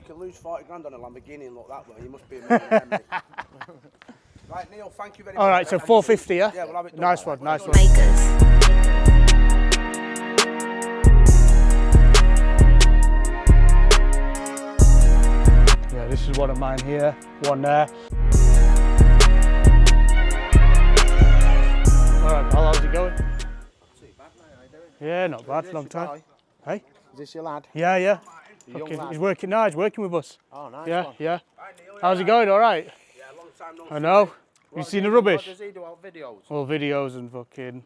can lose 40 grand on a Lamborghini and look that way, you must be a millionaire. Right, Neil, thank you very much. All right, so 450, yeah? Yeah, we'll have it done. Nice one, nice one. Yeah, this is one of mine here, one there. All right, pal, how's it going? Not too bad, mate. How you doing? Yeah, not bad, long time. Hey? Is this your lad? Yeah, yeah. Young lad? He's working now, he's working with us. Oh, nice Yeah, one. yeah. Hi, Neil, How's it going, all right? Yeah, long time no I know. You seen the rubbish? What does he do, all videos? All videos and fucking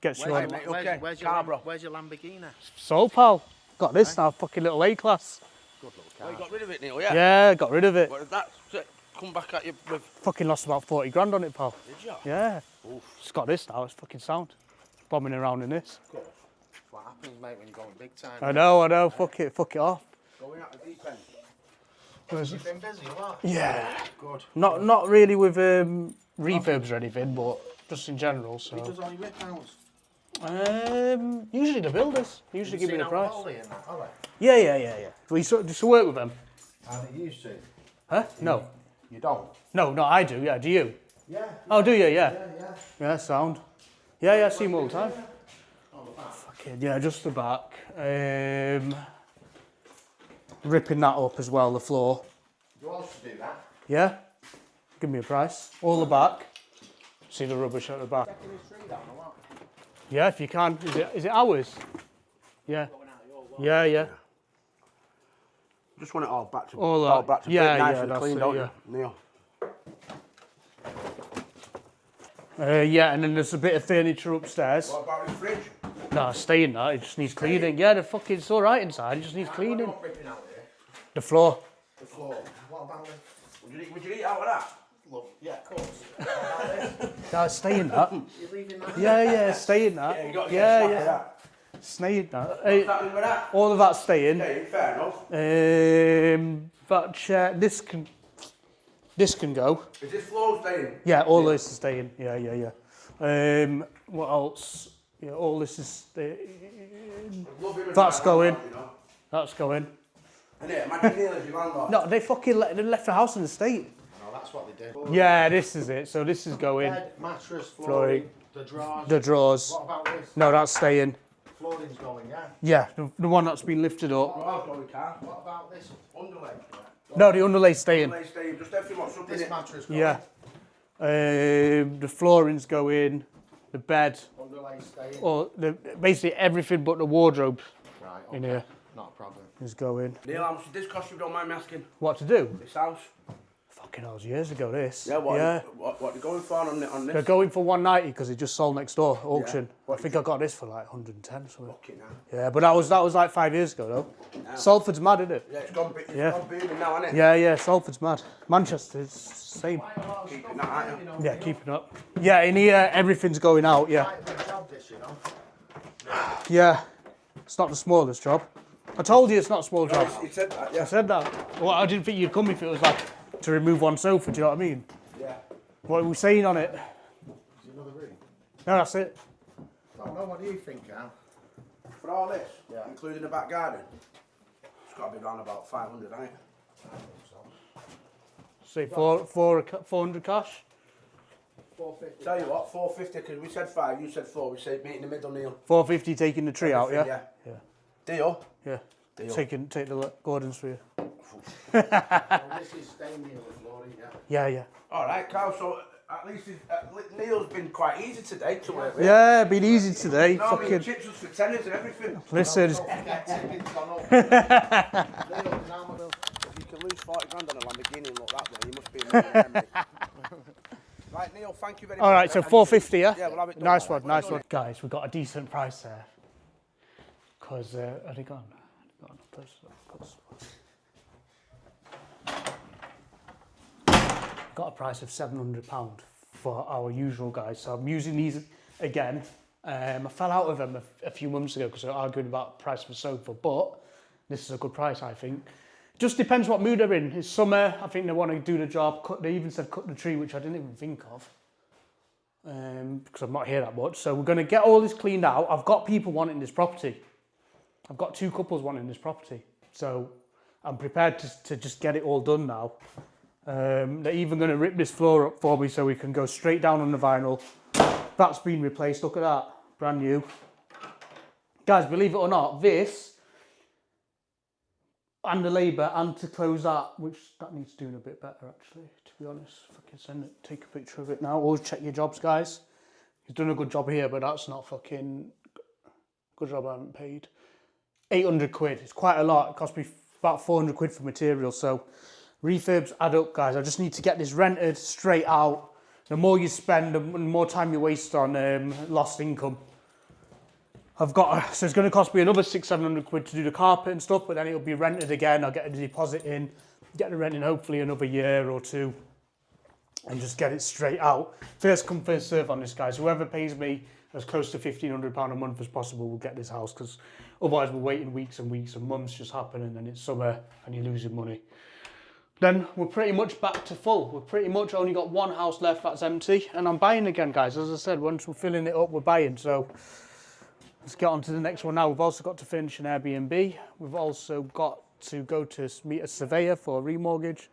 gets you on. Where's your Lamborghini? Sold, pal. Got this now, fucking little A-class. Good little Oh, car. you got rid of it, Neil, yeah? Yeah, got rid of it. What did that come back at you with? Fucking lost about 40 grand on it, pal. Did you? Yeah. Oof. It's got this now, it's fucking sound. Bombing around in this. Good. What happens, mate, when you're going big time? I know, fuck it off. Going out the deep end. You've been busy, what? Yeah. Good. Not really with refurbs or anything, but just in general, so. Who does all your rip outs? Usually the builders. Usually give me the price. Yeah. We used to work with them. How do you used to? Huh? No. You don't? No, I do, yeah. Do you? Yeah. Oh, do you? Yeah. Yeah. Yeah, sound. Yeah, I see them all the time. Fucking, yeah, just the back. Ripping that up as well, the floor. You also do that? Yeah. Give me a price. All the back. See the rubbish at the back. Taking his tree down or what? Yeah, if you can. Is it ours? Yeah. Yeah. Just want it all back to All back to yeah, nice yeah, and that's clean, it, don't yeah. you, Neil? Yeah, and then there's a bit of furniture upstairs. What about the fridge? No, staying that. It just needs cleaning. Yeah, it's all right inside. It just needs cleaning. What ripping out here? The floor. The floor. What about this? Would you eat out of that? Look, yeah, of course. What about this? No, staying that. You're leaving that? Yeah, staying that. Yeah, you got to get a snack of that. Staying that. What's happening with that? All of that's staying. Yeah, fair enough. That chair, this can go. Is this floor staying? Yeah, all this is staying. Yeah. What else? Yeah, all this is staying. That's going. You know? That's going. And yeah, imagine Neil as your landlord. No, they fucking they left the house in the state. No, that's what they do. Yeah, this is it. So this is going. Bed, mattress, flooring, the drawers. The drawers. What about this? No, that's staying. Flooring's going, yeah. Yeah, the one that's been lifted up. What about this? Underlay. No, the underlay's staying. Underlay staying. Just everything what's up in This it. mattress going. Yeah. The flooring's going. The bed. Underlay staying. Or basically everything but the wardrobe Right, okay. in here Not a problem. is going. Neil, how much did this cost you? Don't mind me asking. What to do? This house. Fucking hell, it was years ago this. Yeah. What are you going for on this? They're going for 190 because it just sold next door auction. Yeah. I think I got this for like 110 or something. Fucking hell. Yeah, but that was like 5 years ago though. Yeah. Salford's mad, isn't it? Yeah, it's gone booming now, hasn't it? Yeah, Salford's mad. Manchester's same. Keeping that, aren't you? Yeah, keeping up. Yeah, in here everything's going out. Yeah, Quite a big job this, you know. yeah. It's not the smallest job. I told you it's not a small job. He said that, I yeah. said that. Well, I didn't think you'd come if it was like to remove one sofa. Do you know what I mean? Yeah. What are we saying on it? Is it another room? No, that's it. I don't know, what do you think, Al? For all this, Yeah. including the back garden, it's got to be around about 500, ain't it? Say 400 cash. 450. Tell you what, 450, because we said 5, you said 4, we said meet in the middle, Neil. 450 taking the tree out, yeah? Yeah. Deal? Yeah. Deal. Take the Gordons for you. Well, this is staying here with flooring, yeah. Yeah. All right, Carl, so at least Neil's been quite easy today to work with. Yeah, been easy today. No, I mean, Fucking chips was for tenants and everything. listen. Tipping's gone up. Neil, now my bill. If you can lose 40 grand on a Lamborghini and look that way, you must be a millionaire, mate. Right, Neil, thank you very much. All right, so 450, yeah? Yeah, we'll have it done. Nice one. Guys, we've got a decent price there. Because, are they gone? Got a price of £700 for our usual guys. So I'm using these again. I fell out of them a few months ago because they were arguing about the price of a sofa, but this is a good price, I think. Just depends what mood they're in. It's summer, I think they want to do the job. They even said cut the tree, which I didn't even think of. Because I'm not here that much. So we're going to get all this cleaned out. I've got people wanting this property. I've got 2 couples wanting this property. So I'm prepared to just get it all done now. They're even going to rip this floor up for me so we can go straight down on the vinyl. That's been replaced, look at that, brand new. Guys, believe it or not, this and the labour and to close that, which that needs doing a bit better actually, to be honest. If I can send it, take a picture of it now. Always check your jobs, guys. He's done a good job here, but that's not fucking good job I haven't paid. 800 quid, it's quite a lot. It cost me about 400 quid for materials, so refurbs add up, guys. I just need to get this rented straight out. The more you spend, the more time you waste on lost income. So it's going to cost me another 600-700 quid to do the carpet and stuff, but then it'll be rented again. I'll get a deposit in, get the rent in hopefully another year or two, and just get it straight out. First come, first serve on this, guys. Whoever pays me as close to £1,500 a month as possible will get this house, because otherwise we're waiting weeks and weeks and months just happen, and then it's summer and you're losing money. Then we're pretty much back to full. We've pretty much only got one house left that's empty, and I'm buying again, guys. As I said, once we're filling it up, we're buying. So let's get on to the next one now. We've also got to finish an Airbnb. We've also got to go to meet a surveyor for a remortgage.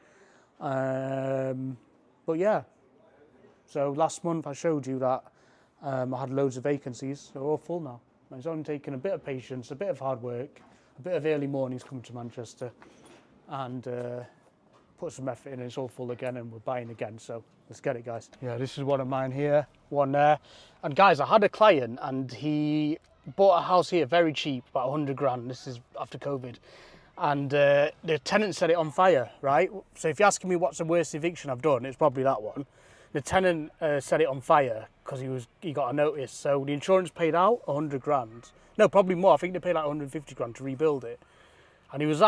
But yeah, so last month I showed you that I had loads of vacancies. They're all full now. It's only taken a bit of patience, a bit of hard work, a bit of early mornings coming to Manchester, and put some effort in, and it's all full again, and we're buying again. So let's get it, guys. Yeah, this is one of mine here, one there. And guys, I had a client and he bought a house here very cheap, about 100 grand. This is after COVID. And the tenant set it on fire, right? So if you're asking me what's the worst eviction I've done, it's probably that one. The tenant set it on fire because he got a notice. So the insurance paid out 100 grand. No, probably more. I think they paid like 150 grand to rebuild it. And it was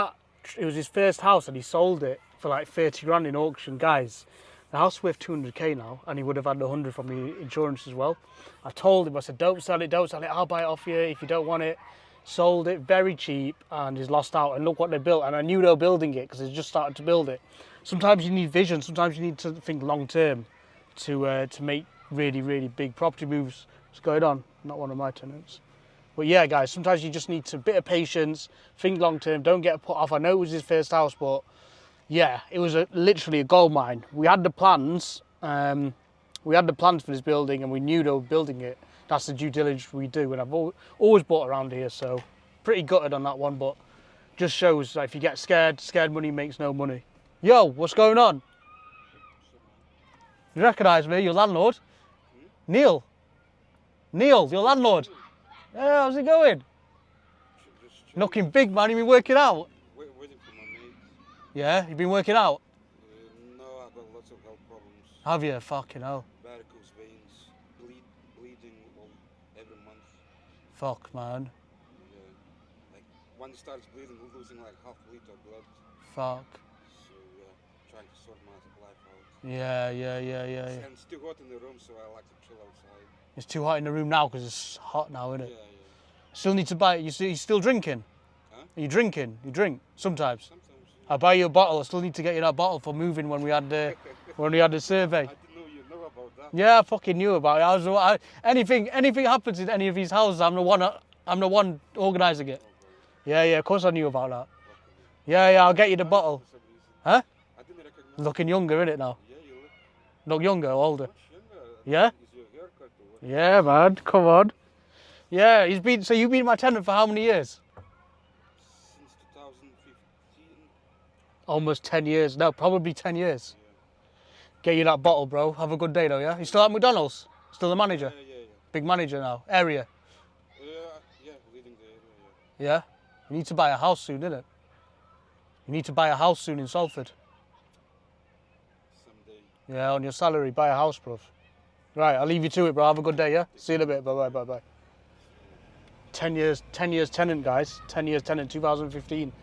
his first house, and he sold it for like 30 grand in auction. Guys, the house is worth 200k now, and he would have had 100 from the insurance as well. I told him, I said, don't sell it, I'll buy it off you if you don't want it. Sold it very cheap, and he's lost out. And look what they built. And I knew they were building it because they just started to build it. Sometimes you need vision, sometimes you need to think long term to make really, really big property moves. What's going on? Not one of my tenants. But yeah, guys, sometimes you just need a bit of patience, think long term, don't get put off. I know it was his first house, but yeah, it was literally a gold mine. We had the plans. We had the plans for this building, and we knew they were building it. That's the due diligence we do, and I've always bought around here, so pretty gutted on that one, but just shows that if you get scared money makes no money. Yo, what's going on? You recognise me, your landlord? Neil, your landlord. Yeah, how's it going? Looking big, man. You been working out? Waiting for my mates. Yeah, you been working out? No, I've got lots of health problems. Have you? Fucking hell. Varicose veins, bleeding every month. Fuck, man. Yeah. Like when it starts bleeding, we're losing like half a liter of blood. Fuck. So yeah, trying to sort my life out. Yeah. And it's too hot in the room, so I like to chill outside. It's too hot in the room now because it's hot now, isn't it? Yeah. Still need to buy. You still drinking? Huh? Are you drinking? You drink sometimes. Sometimes. I'll buy you a bottle. I still need to get you that bottle for moving when we had the survey. I didn't know you know about that. Yeah, I fucking knew about it. Anything happens in any of these houses, I'm the one organising it. Yeah, of course I knew about that. Yeah, I'll get you the bottle. For some reason. Huh? I didn't recognize. Looking younger, innit now? Yeah, you Look younger, or older. much younger. Yeah? Is your haircut or what? Yeah, man. Come on. Yeah, so you've been my tenant for how many years? Since 2015. Almost 10 years. No, probably 10 years. Get you that bottle, bro. Have a good day, though, yeah? You still at McDonald's? Still the manager? Yeah. Big manager now. Area? Yeah, leading the area. Yeah? You need to buy a house soon, innit? You need to buy a house soon in Salford. Someday. Yeah, on your salary, buy a house, bro. Right, I'll leave you to it, bro. Have a good day, yeah? See you in a bit. Bye. 10 years tenant, guys. 10 years tenant, 2015.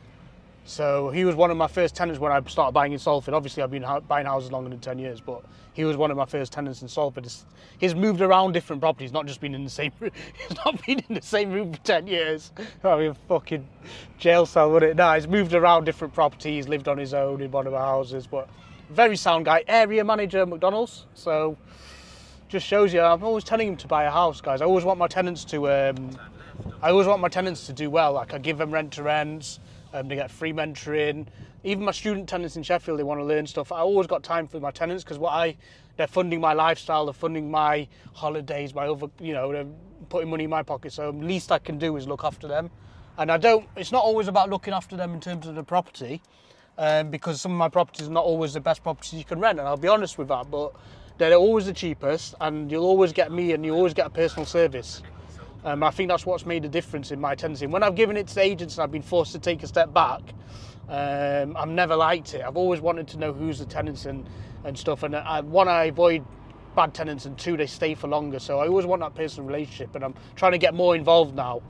So he was one of my first tenants when I started buying in Salford. Obviously, I've been buying houses longer than 10 years, but he was one of my first tenants in Salford. He's moved around different properties, not just been in the same room. He's not been in the same room for 10 years. I mean, fucking jail cell, wouldn't it? No, he's moved around different properties, lived on his own in one of our houses, but very sound guy. Area manager at McDonald's. So just shows you, I'm always telling him to buy a house, guys. I always want my tenants to do well. Like I give them rent to rents. They get free mentoring. Even my student tenants in Sheffield, they want to learn stuff. I always got time for my tenants because they're funding my lifestyle, they're funding my holidays, they're putting money in my pocket. So the least I can do is look after them. And it's not always about looking after them in terms of the property, because some of my properties are not always the best properties you can rent, and I'll be honest with that, but they're always the cheapest, and you'll always get me, and you always get a personal service. I think that's what's made a difference in my tenancy. When I've given it to the agents and I've been forced to take a step back, I've never liked it. I've always wanted to know who's the tenants and stuff, and one, I avoid bad tenants, and two, they stay for longer, so I always want that personal relationship, and I'm trying to get more involved now.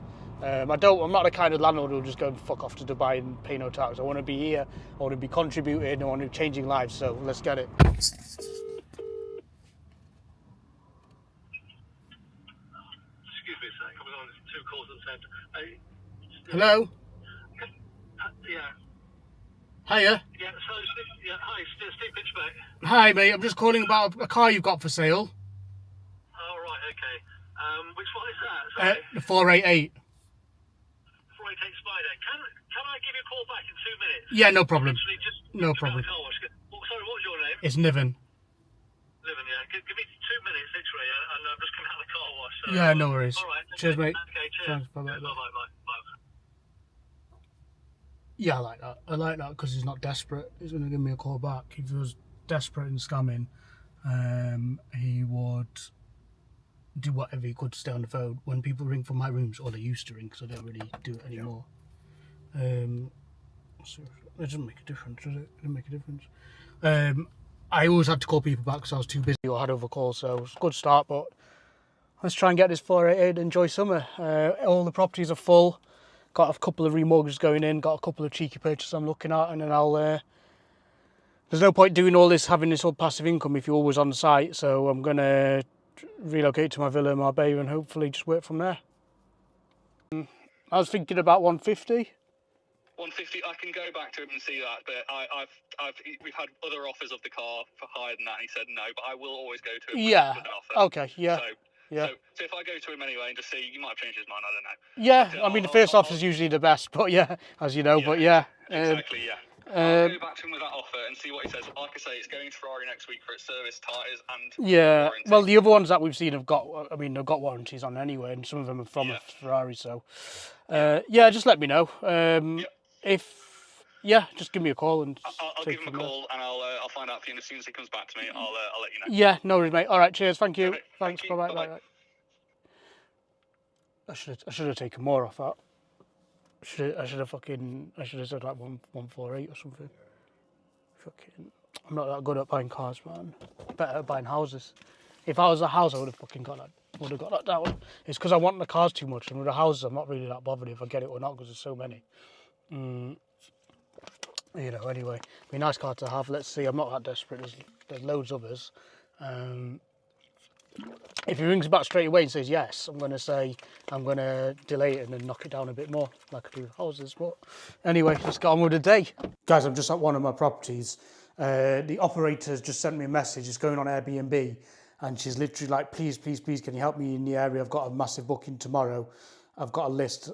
I'm not the kind of landlord who'll just go and fuck off to Dubai and pay no tax. I want to be here, I want to be contributing, I want to be changing lives, so let's get it. Excuse me a sec, I was on 2 calls at the same time. Hello? Yeah. Hiya. Yeah, so, hi, Steve Pitchback. Hi mate, I'm just calling about a car you've got for sale. Oh, right, okay. Which one is that? Sorry. The 488. 488 Spider. Can I give you a call back in 2 minutes? Yeah, no problem. No Literally problem. Sorry, what was your name? It's Niven. Living, yeah. Give me 2 minutes, literally, and I'm just coming out of the car wash. So, Yeah, no worries. All right. Cheers, mate. Okay, cheers. Thanks, bye-bye. Bye. Yeah, I like that. I like that because he's not desperate. He's going to give me a call back. If he was desperate and scamming, he would do whatever he could to stay on the phone. When people ring from my rooms, or they used to ring because I don't really do it anymore. So it doesn't make a difference, does it? It doesn't make a difference. I always had to call people back because I was too busy or had other calls, so it's a good start, but let's try and get this 488, enjoy summer. All the properties are full. Got a couple of remortgages going in, got a couple of cheeky purchases I'm looking at, and then there's no point doing all this, having this all passive income if you're always on site, so I'm going to relocate to my villa in Marbella and hopefully just work from there. I was thinking about 150. 150, I can go back to him and see that, but we've had other offers of the car for higher than that, and he said no, but I will always go to him with an offer. Okay, yeah. So if I go to him anyway and just see, you might have changed his mind, I don't know. Yeah, I mean, the first offer is usually the best, but yeah, as you know, but yeah. Exactly, yeah. I'll go back to him with that offer and see what he says. Like I say, it's going to Ferrari next week for its service, tyres and warranty. Well, the other ones that we've seen they've got warranties on anyway, and some of them are from a Ferrari, so just let me know. Just give me a call and I'll give him a call and I'll find out for you, and as soon as he comes back to me, I'll let you know. Yeah, no worries, mate. All right, cheers, thank you. Perfect. Thanks, Thank you. bye-bye. Bye-bye. Bye-bye. I should have taken more off that. I should have said like 148 or something. I'm not that good at buying cars, man. Better at buying houses. If I was a house, I would have fucking got that down. It's because I want the cars too much, and with the houses, I'm not really that bothered if I get it or not because there's so many. Anyway, be a nice car to have. Let's see. I'm not that desperate. There's loads of others. If he rings back straight away and says yes, I'm going to say I'm going to delay it and then knock it down a bit more, like I do with houses. But anyway, let's get on with the day. Guys, I'm just at one of my properties. The operator's just sent me a message. It's going on Airbnb, and she's literally like, please, can you help me in the area? I've got a massive booking tomorrow. I've got a list.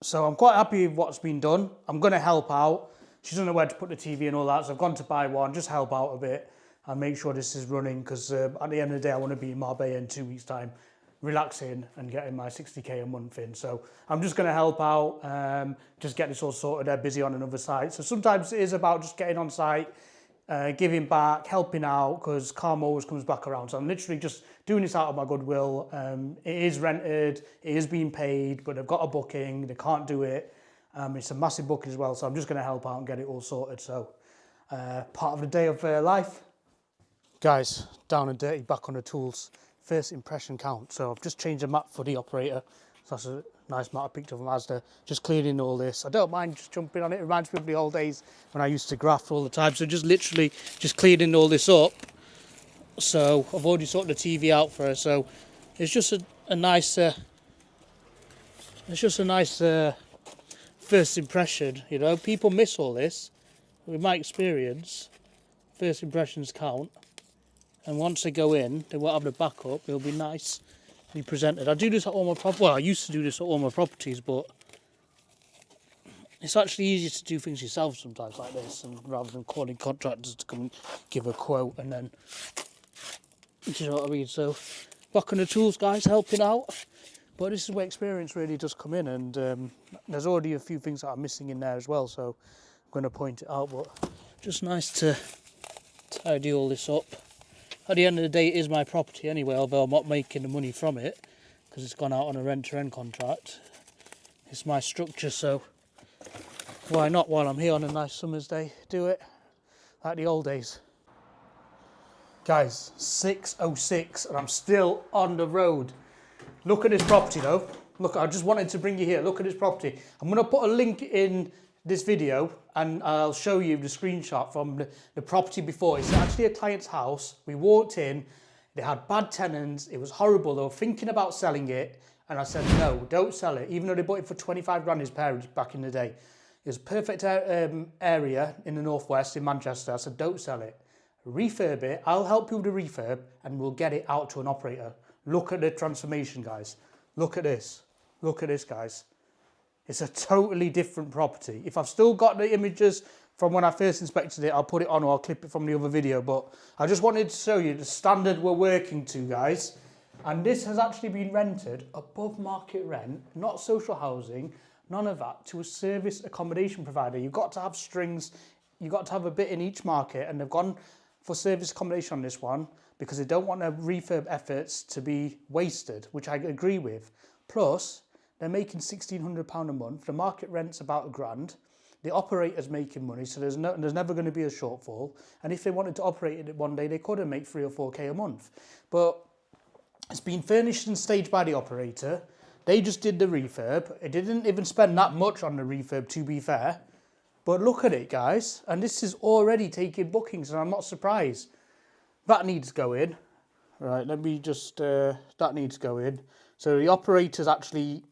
So I'm quite happy with what's been done. I'm going to help out. She doesn't know where to put the TV and all that, so I've gone to buy one, just help out a bit and make sure this is running, because at the end of the day, I want to be in Marbella in 2 weeks' time, relaxing and getting my 60k a month in. So I'm just going to help out, just get this all sorted. They're busy on another site. So sometimes it is about just getting on site, giving back, helping out, because karma always comes back around. So I'm literally just doing this out of my goodwill. It is rented, it is being paid, but they've got a booking, they can't do it. It's a massive booking as well, so I'm just going to help out and get it all sorted. So part of the day of life. Guys, down and dirty, back on the tools. First impression count. So I've just changed the map for the operator. So that's a nice map I picked up from Asda. Just cleaning all this. I don't mind just jumping on it. It reminds me of the old days when I used to graft all the time. So just literally just cleaning all this up. So I've already sorted the TV out for her. So it's just a nice first impression. You know, people miss all this. With my experience, first impressions count. And once they go in, they won't have the backup. They'll be nicely presented. I do this at all my properties. Well, I used to do this at all my properties, but It's actually easier to do things yourself sometimes like this, and rather than calling contractors to come and give a quote and then, do you know what I mean? So, back on the tools, guys, helping out. But this is where experience really does come in, and there's already a few things that are missing in there as well, so I'm going to point it out. But just nice to tidy all this up. At the end of the day, it is my property anyway, although I'm not making the money from it because it's gone out on a rent-to-rent contract. It's my structure, so why not, while I'm here on a nice summer's day, do it like the old days. Guys, 6:06 and I'm still on the road. Look at this property though. Look, I just wanted to bring you here. Look at this property. I'm going to put a link in this video and I'll show you the screenshot from the property before. It's actually a client's house. We walked in, they had bad tenants. It was horrible. They were thinking about selling it. And I said, no, don't sell it. Even though they bought it for 25 grand, his parents back in the day. It was a perfect area in the northwest in Manchester. I said, don't sell it. Refurb it. I'll help you with the refurb and we'll get it out to an operator. Look at the transformation, guys. Look at this. Look at this, guys. It's a totally different property. If I've still got the images from when I first inspected it, I'll put it on or I'll clip it from the other video. But I just wanted to show you the standard we're working to, guys. And this has actually been rented above market rent, not social housing, none of that, to a service accommodation provider. You've got to have strings. You've got to have a bit in each market. And they've gone for service accommodation on this one, because they don't want their refurb efforts to be wasted, which I agree with. Plus, they're making £1,600 a month. The market rent's about £1,000. The operator's making money, so there's never going to be a shortfall. And if they wanted to operate it one day, they could have made 3 or 4k a month. But it's been furnished and staged by the operator. They just did the refurb. It didn't even spend that much on the refurb, to be fair. But look at it, guys. And this is already taking bookings, and I'm not surprised. That needs going. Right, let me just, that needs going. So the operator's actually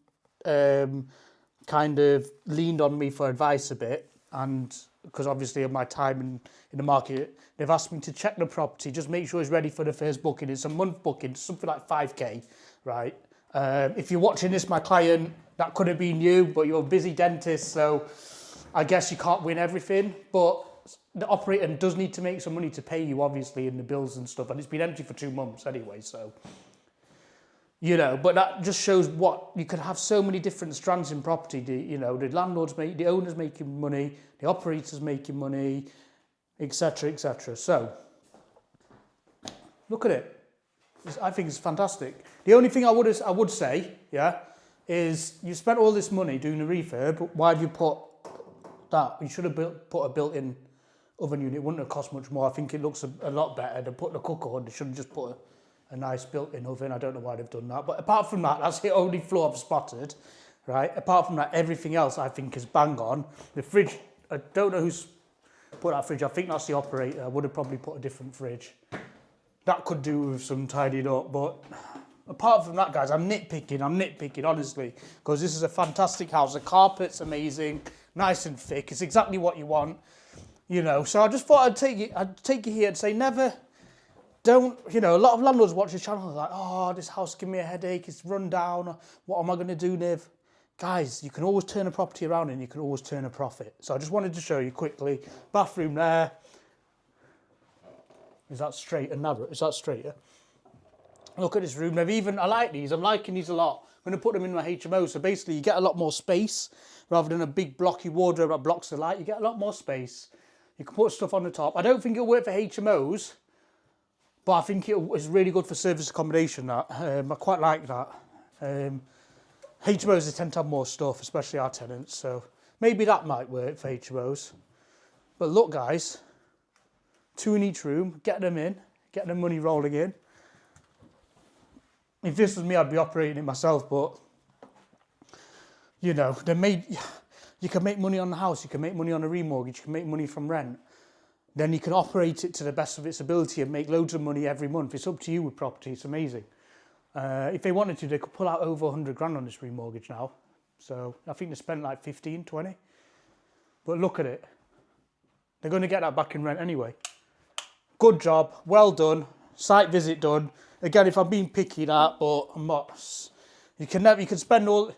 kind of leaned on me for advice a bit. And because obviously of my time in the market, they've asked me to check the property, just make sure it's ready for the first booking. It's a month booking, something like 5k, right? If you're watching this, my client, that could have been you, but you're a busy dentist, so I guess you can't win everything. But the operator does need to make some money to pay you, obviously, in the bills and stuff. And it's been empty for 2 months anyway, so, you know, but that just shows what you could have. So many different strands in property. You know, the landlord's the owner's making money, the operator's making money, etc., etc. So, look at it. I think it's fantastic. The only thing I would say, yeah, is you spent all this money doing a refurb. Why have you put that? You should have put a built-in oven unit. It wouldn't have cost much more. I think it looks a lot better than put the cooker on. They should have just put a nice built-in oven. I don't know why they've done that. But apart from that, that's the only flaw I've spotted, right? Apart from that, everything else I think is bang on. The fridge, I don't know who's put that fridge. I think that's the operator. I would have probably put a different fridge. That could do with some tidying up. But apart from that, guys, I'm nitpicking, honestly. Because this is a fantastic house. The carpet's amazing, nice and thick. It's exactly what you want. You know, so I just thought I'd take you here and say don't, you know, a lot of landlords watch the channel and are like, oh, this house give me a headache, it's run down, what am I going to do, Niv? Guys, you can always turn a property around and you can always turn a profit. So I just wanted to show you quickly. Bathroom there. Is that straight and narrow? Is that straighter? Look at this room. I like these. I'm liking these a lot. I'm going to put them in my HMO. So basically you get a lot more space rather than a big blocky wardrobe that blocks the light. You get a lot more space. You can put stuff on the top. I don't think it'll work for HMOs, but I think it's really good for service accommodation. That I quite like that. HMOs, they tend to have more stuff, especially our tenants. So maybe that might work for HMOs. But look, guys, 2 in each room. Get them in. Get the money rolling in. If this was me, I'd be operating it myself. But you know, you can make money on the house, you can make money on a remortgage, you can make money from rent. Then you can operate it to the best of its ability and make loads of money every month. It's up to you with property, it's amazing. If they wanted to, they could pull out over 100 grand on this remortgage now. So I think they spent like 15, 20. But look at it. They're going to get that back in rent anyway. Good job, well done, site visit done. Again, if I'm being picky that, but I'm not. You can spend all,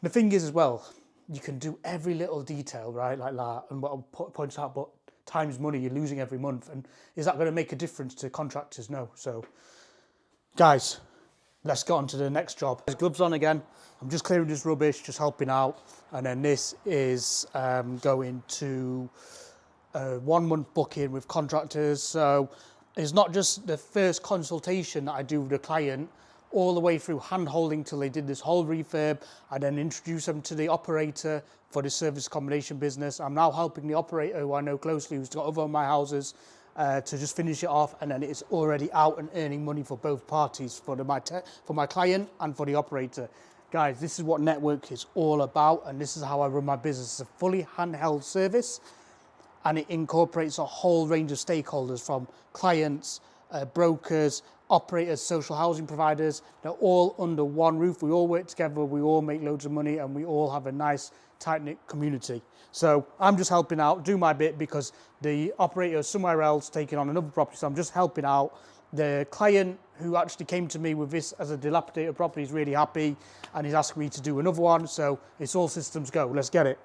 the thing is as well, you can do every little detail, right, like that, and what points out, but time's money, you're losing every month, and is that going to make a difference to contractors? No. So, guys, let's get on to the next job. Gloves on again. I'm just clearing this rubbish, just helping out, and then this is going to 1 month booking with contractors. So it's not just the first consultation that I do with the client, all the way through hand-holding till they did this whole refurb. I then introduce them to the operator for the service accommodation business. I'm now helping the operator who I know closely, who's got other of my houses, to just finish it off, and then it's already out and earning money for both parties, for my client and for the operator. Guys, this is what network is all about, and this is how I run my business. It's a fully handheld service, and it incorporates a whole range of stakeholders, from clients, brokers, operators, social housing providers. They're all under one roof. We all work together, we all make loads of money, and we all have a nice, tight-knit community. So I'm just helping out, do my bit, because the operator is somewhere else taking on another property, so I'm just helping out. The client who actually came to me with this as a dilapidated property is really happy, and he's asking me to do another one, so it's all systems go. Let's get it.